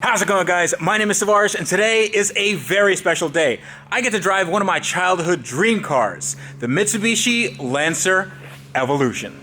How's it going, guys? My name is Tavarish, and today is a very special day. I get to drive one of my childhood dream cars, the Mitsubishi Lancer Evolution.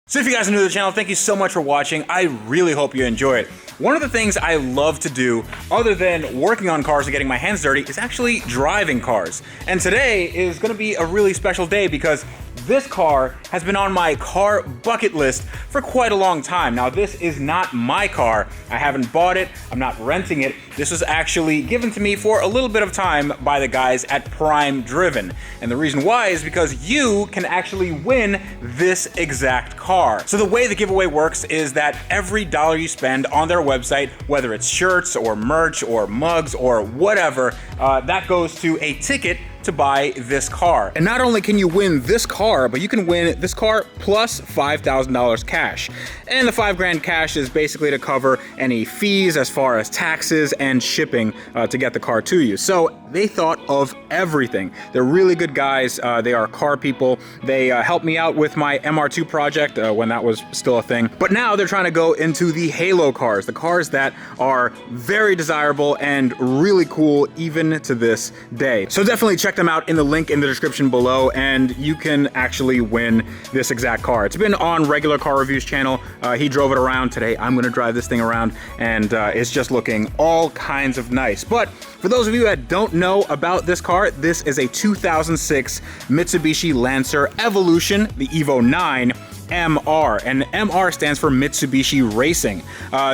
So if you guys are new to the channel, thank you so much for watching. I really hope you enjoy it. One of the things I love to do, other than working on cars and getting my hands dirty, is actually driving cars. And today is going to be a really special day because this car has been on my car bucket list for quite a long time. Now, this is not my car. I haven't bought it. I'm not renting it. This was actually given to me for a little bit of time by the guys at Prime Driven. And the reason why is because you can actually win this exact car. So the way the giveaway works is that every dollar you spend on their website, whether it's shirts or merch or mugs or whatever, that goes to a ticket to buy this car. And not only can you win this car, but you can win this car plus $5,000 cash. And the $5,000 cash is basically to cover any fees as far as taxes and shipping to get the car to you. So they thought of everything. They're really good guys. They are car people. They helped me out with my MR2 project when that was still a thing. But now they're trying to go into the Halo cars, the cars that are very desirable and really cool even to this day. So definitely check them out in the link in the description below, and you can actually win this exact car. It's been on Regular Car Reviews channel. He drove it around. Today I'm gonna drive this thing around, and it's just looking all kinds of nice. But for those of you that don't know about this car, this is a 2006 Mitsubishi Lancer Evolution, the Evo 9 MR, and MR stands for Mitsubishi Racing.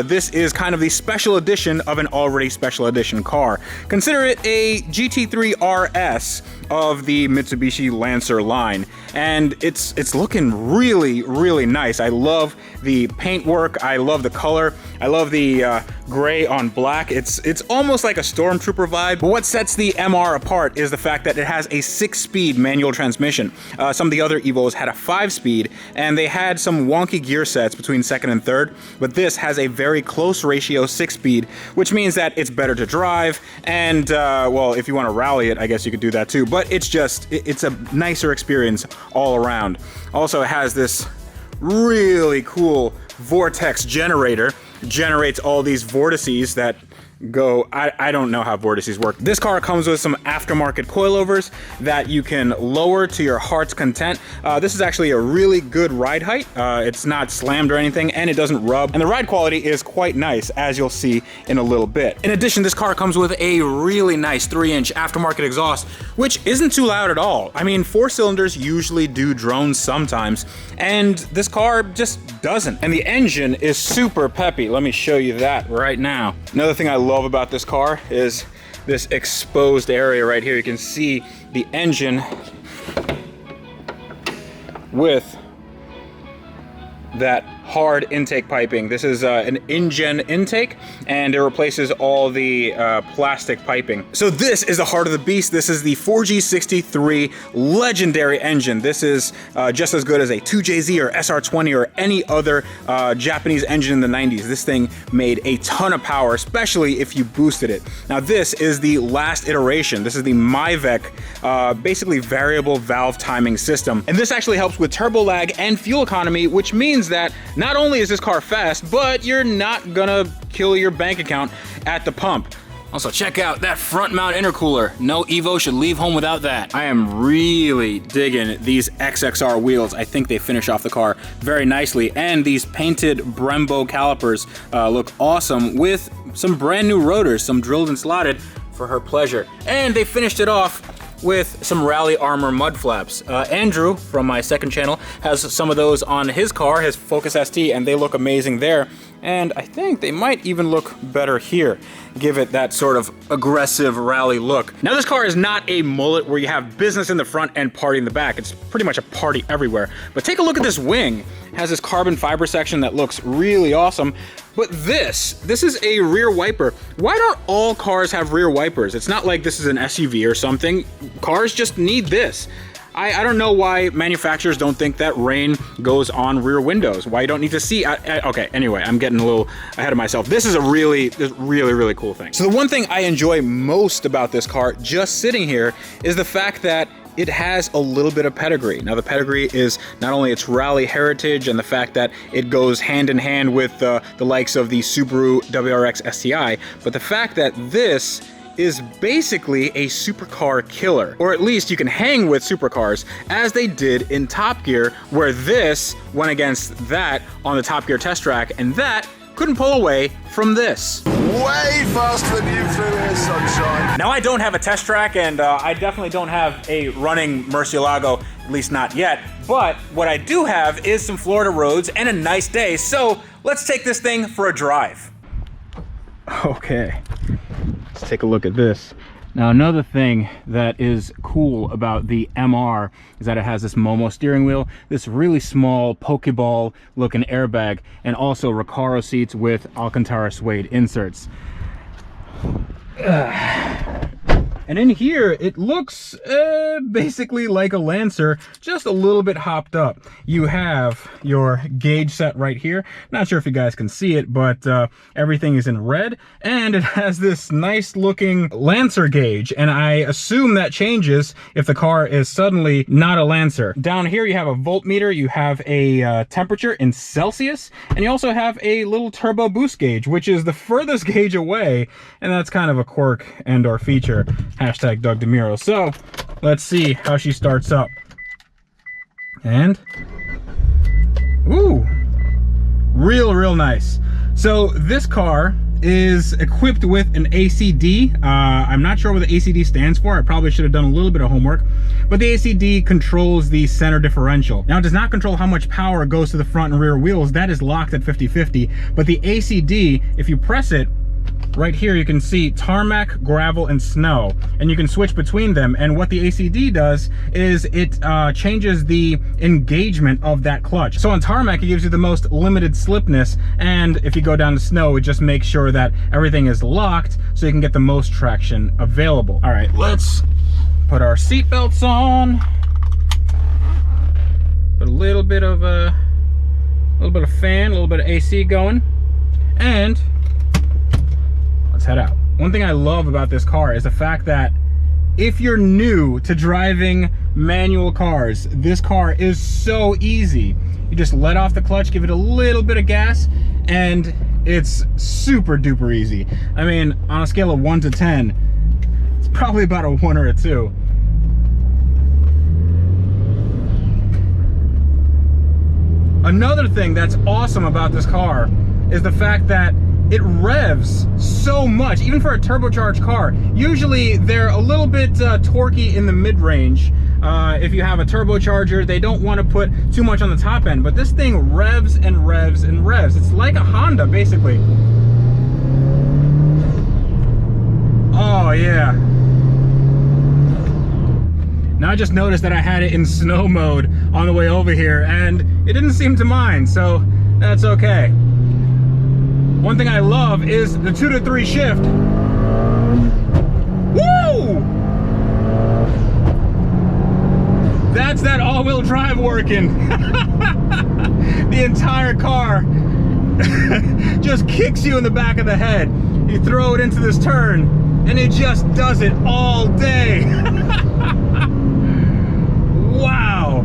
This is kind of the special edition of an already special edition car. Consider it a GT3 RS of the Mitsubishi Lancer line, and it's looking really, really nice. I love the paintwork. I love the color. I love the gray on black. It's almost like a Stormtrooper vibe. But what sets the MR apart is the fact that it has a 6-speed manual transmission. Some of the other Evos had a 5-speed, and they had some wonky gear sets between second and third, but this has a very close ratio 6-speed, which means that it's better to drive, and well, if you want to rally it, I guess you could do that too, but it's a nicer experience all around. Also, it has this really cool vortex generator. Generates all these vortices that go, I don't know how vortices work. This car comes with some aftermarket coilovers that you can lower to your heart's content. This is actually a really good ride height. It's not slammed or anything, and it doesn't rub. And the ride quality is quite nice, as you'll see in a little bit. In addition, this car comes with a really nice 3-inch aftermarket exhaust, which isn't too loud at all. I mean, 4 cylinders usually do drones sometimes, and this car just doesn't. And the engine is super peppy. Let me show you that right now. Another thing I love about this car is this exposed area right here. You can see the engine with that hard intake piping. This is an InGen intake, and it replaces all the plastic piping. So this is the heart of the beast. This is the 4G63 legendary engine. This is just as good as a 2JZ or SR20 or any other Japanese engine in the 90s. This thing made a ton of power, especially if you boosted it. Now this is the last iteration. This is the MyVec, basically variable valve timing system. And this actually helps with turbo lag and fuel economy, which means that not only is this car fast, but you're not gonna kill your bank account at the pump. Also, check out that front mount intercooler. No Evo should leave home without that. I am really digging these XXR wheels. I think they finish off the car very nicely. And these painted Brembo calipers look awesome with some brand new rotors, some drilled and slotted for her pleasure. And they finished it off with some Rally Armor mud flaps. Andrew from my second channel has some of those on his car, his Focus ST, and they look amazing there. And I think they might even look better here. Give it that sort of aggressive rally look. Now this car is not a mullet where you have business in the front and party in the back. It's pretty much a party everywhere. But take a look at this wing. It has this carbon fiber section that looks really awesome. But this is a rear wiper. Why don't all cars have rear wipers? It's not like this is an SUV or something. Cars just need this. I don't know why manufacturers don't think that rain goes on rear windows. Why you don't need to see. Okay, anyway, I'm getting a little ahead of myself. This is a really cool thing. So the one thing I enjoy most about this car, just sitting here, is the fact that it has a little bit of pedigree. Now the pedigree is not only its rally heritage and the fact that it goes hand in hand with the likes of the Subaru WRX STI, but the fact that this is basically a supercar killer, or at least you can hang with supercars as they did in Top Gear, where this went against that on the Top Gear test track, and that couldn't pull away from this. Way faster than you through here, sunshine. Now I don't have a test track, and I definitely don't have a running Murcielago, at least not yet, but what I do have is some Florida roads and a nice day, so let's take this thing for a drive. Okay, let's take a look at this. Now another thing that is cool about the MR is that it has this Momo steering wheel, this really small Pokeball looking airbag, and also Recaro seats with Alcantara suede inserts. And in here, it looks basically like a Lancer, just a little bit hopped up. You have your gauge set right here. Not sure if you guys can see it, but everything is in red. And it has this nice looking Lancer gauge. And I assume that changes if the car is suddenly not a Lancer. Down here, you have a voltmeter, you have a temperature in Celsius, and you also have a little turbo boost gauge, which is the furthest gauge away. And that's kind of a quirk and or feature. Hashtag Doug DeMuro. So let's see how she starts up. And ooh, real nice. So this car is equipped with an ACD. I'm not sure what the ACD stands for. I probably should have done a little bit of homework, but the ACD controls the center differential. Now it does not control how much power goes to the front and rear wheels. That is locked at 50-50, but the ACD, if you press it, right here you can see tarmac, gravel, and snow, and you can switch between them. And what the ACD does is it changes the engagement of that clutch. So on tarmac, it gives you the most limited slipness, and if you go down to snow, it just makes sure that everything is locked so you can get the most traction available. All right, let's put our seat belts on. Put a little bit of fan, a little bit of AC going, and let's head out. One thing I love about this car is the fact that if you're new to driving manual cars, this car is so easy. You just let off the clutch, give it a little bit of gas, and it's super duper easy. I mean, on a scale of 1 to 10, it's probably about a 1 or a 2. Another thing that's awesome about this car is the fact that it revs so much, even for a turbocharged car. Usually they're a little bit torquey in the mid-range. If you have a turbocharger, they don't want to put too much on the top end, but this thing revs and revs and revs. It's like a Honda, basically. Oh yeah. Now I just noticed that I had it in snow mode on the way over here, and it didn't seem to mind, so that's okay. One thing I love is the 2 to 3 shift. Woo! That's that all-wheel drive working. The entire car just kicks you in the back of the head. You throw it into this turn, and it just does it all day. Wow.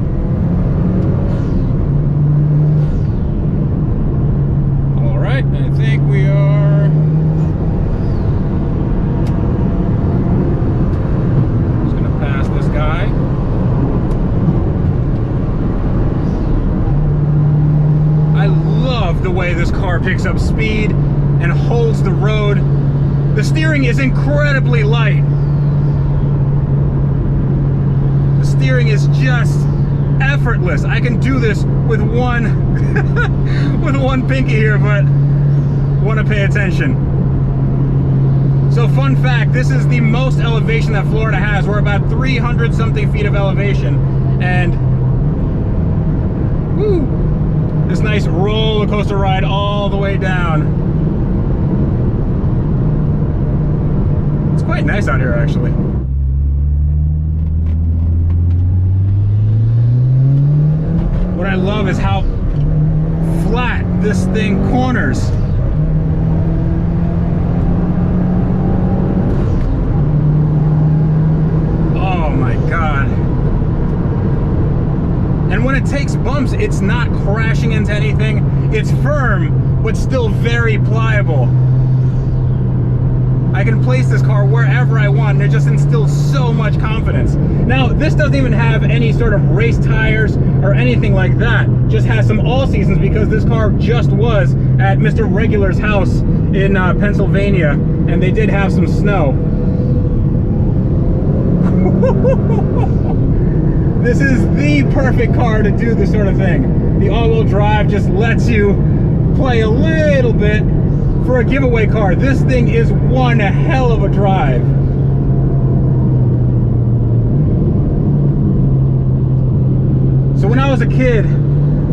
I think we are just gonna pass this guy. I love the way this car picks up speed and holds the road. The steering is incredibly light. The steering is just effortless. I can do this with one with one pinky here, but want to pay attention. So fun fact, this is the most elevation that Florida has. We're about 300 something feet of elevation, and woo, this nice roller coaster ride all the way down. It's quite nice out here, actually. What I love is how flat this thing corners. Oh my God. bumps, it's not crashing into anything. It's firm, but still very pliable. I can place this car wherever I want, and it just instills so much confidence. Now, this doesn't even have any sort of race tires or anything like that. Just has some all seasons because this car just was at Mr. Regular's house in Pennsylvania, and they did have some snow. This is the perfect car to do this sort of thing. The all-wheel drive just lets you play a little bit. For a giveaway car, this thing is one hell of a drive. So when I was a kid,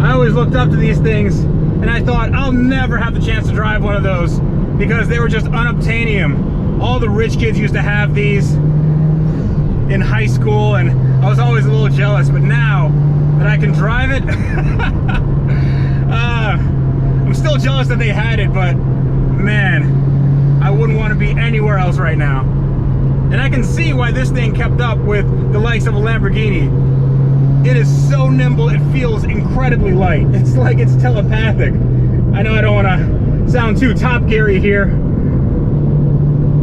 I always looked up to these things and I thought, I'll never have the chance to drive one of those because they were just unobtainium. All the rich kids used to have these in high school, and I was always a little jealous, but now that I can drive it, I'm still jealous that they had it, but man, I wouldn't want to be anywhere else right now. And I can see why this thing kept up with the likes of a Lamborghini. It is so nimble, it feels incredibly light. It's like it's telepathic. I know I don't want to sound too Top Gear-y here,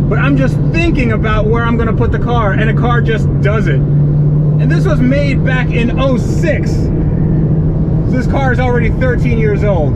but I'm just thinking about where I'm going to put the car, and a car just does it. And this was made back in '06. So this car is already 13 years old.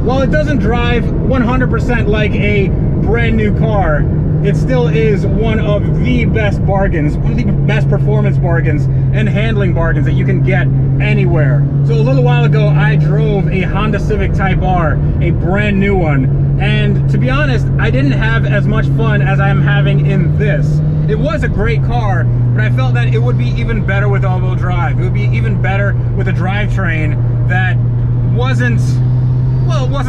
While it doesn't drive 100% like a brand new car, it still is one of the best bargains, one of the best performance bargains and handling bargains that you can get anywhere. So a little while ago, I drove a Honda Civic Type R, a brand new one. And to be honest, I didn't have as much fun as I'm having in this. It was a great car, but I felt that it would be even better with all-wheel drive. It would be even better with a drivetrain that wasn't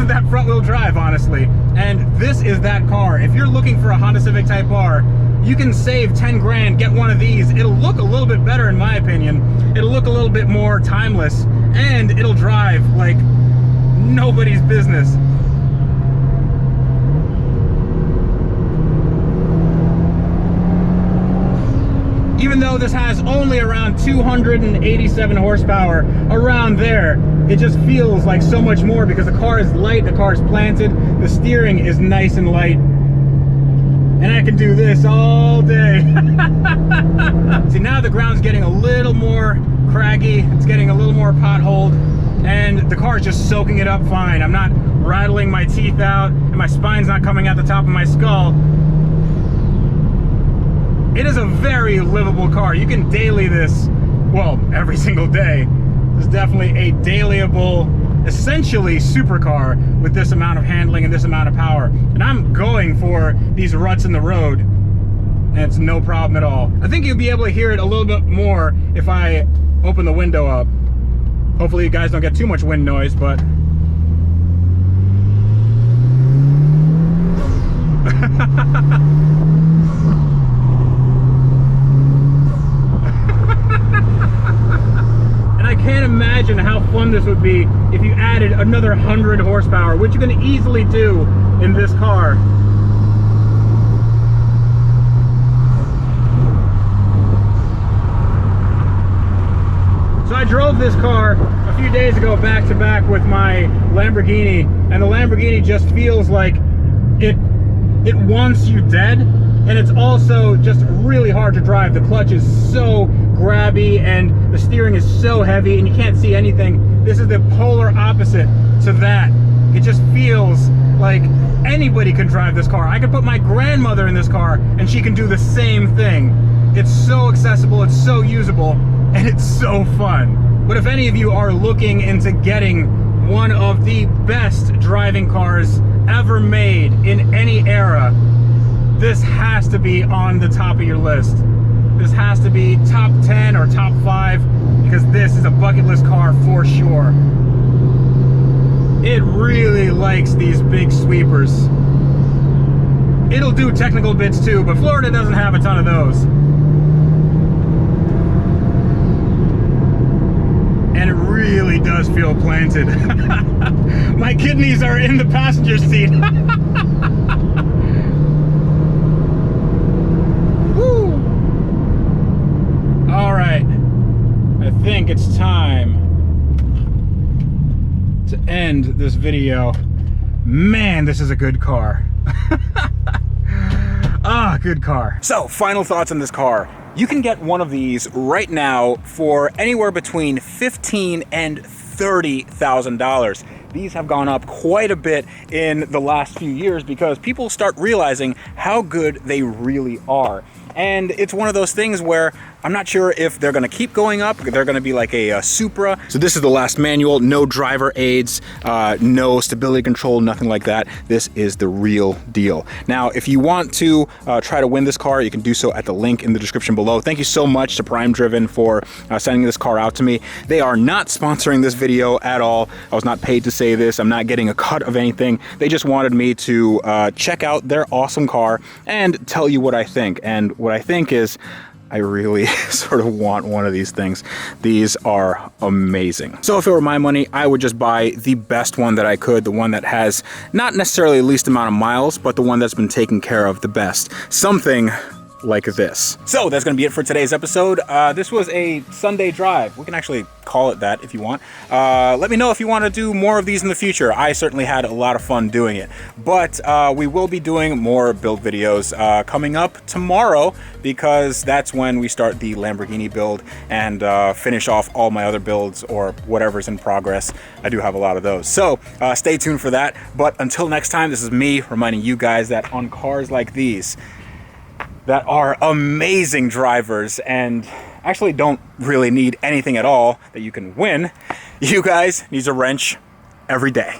that front-wheel drive, honestly. And this is that car. If you're looking for a Honda Civic Type R, you can save 10 grand, get one of these. It'll look a little bit better in my opinion. It'll look a little bit more timeless, and it'll drive like nobody's business. Even though this has only around 287 horsepower, around there, it just feels like so much more because the car is light, the car is planted, the steering is nice and light. And I can do this all day. See, now the ground's getting a little more craggy, it's getting a little more potholed, and the car is just soaking it up fine. I'm not rattling my teeth out, and my spine's not coming out the top of my skull. It is a very livable car. You can daily this, well, every single day. It's definitely a dailyable, essentially supercar with this amount of handling and this amount of power. And I'm going for these ruts in the road, and it's no problem at all. I think you'll be able to hear it a little bit more if I open the window up. Hopefully you guys don't get too much wind noise, but I can't imagine how fun this would be if you added another 100 horsepower, which you can easily do in this car. So I drove this car a few days ago back to back with my Lamborghini, and the Lamborghini just feels like it wants you dead, and it's also just really hard to drive. The clutch is so grabby and the steering is so heavy and you can't see anything. This is the polar opposite to that. It just feels like anybody can drive this car. I could put my grandmother in this car and she can do the same thing. It's so accessible, it's so usable, and it's so fun. But if any of you are looking into getting one of the best driving cars ever made in any era, this has to be on the top of your list. This has to be top 10 or top 5, because this is a bucket list car for sure. It really likes these big sweepers. It'll do technical bits too, but Florida doesn't have a ton of those. And it really does feel planted. My kidneys are in the passenger seat. Woo! All right. think it's time to end this video. Man, this is a good car. Ah, good car. So, final thoughts on this car. You can get one of these right now for anywhere between $15,000 and $30,000. These have gone up quite a bit in the last few years because people start realizing how good they really are. And it's one of those things where I'm not sure if they're gonna keep going up. They're gonna be like a Supra. So this is the last manual, no driver aids, no stability control, nothing like that. This is the real deal. Now, if you want to try to win this car, you can do so at the link in the description below. Thank you so much to Prime Driven for sending this car out to me. They are not sponsoring this video at all. I was not paid to say this. I'm not getting a cut of anything. They just wanted me to check out their awesome car and tell you what I think. And what I think is, I really sort of want one of these things. These are amazing. So if it were my money, I would just buy the best one that I could, the one that has not necessarily the least amount of miles, but the one that's been taken care of the best. Something like this. So that's gonna be it for today's episode. This was a Sunday drive. We can actually call it that if you want. Let me know if you want to do more of these in the future. I certainly had a lot of fun doing it. But we will be doing more build videos coming up tomorrow, because that's when we start the Lamborghini build and finish off all my other builds or whatever's in progress. I do have a lot of those. So stay tuned for that. But until next time, this is me reminding you guys that on cars like these, that are amazing drivers and actually don't really need anything at all that you can win, you guys need a wrench every day.